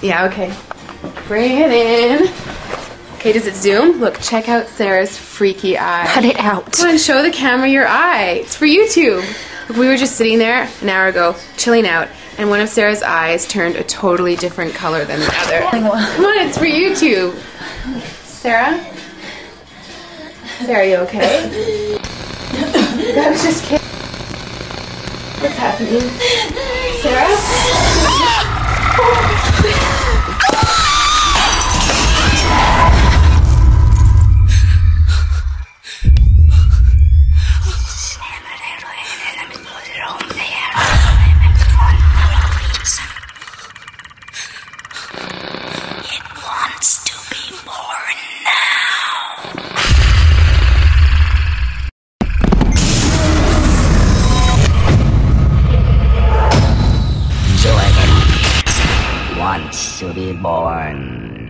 Yeah, okay. Bring it in. Okay, does it zoom? Look, check out Sarah's freaky eye. Cut it out. Come on, show the camera your eye. It's for YouTube. Look, we were just sitting there an hour ago, chilling out, and one of Sarah's eyes turned a totally different color than the other. Come on, it's for YouTube. Sarah? Sarah, are you okay? I was just kidding. What's happening? Sarah? Wants to be born.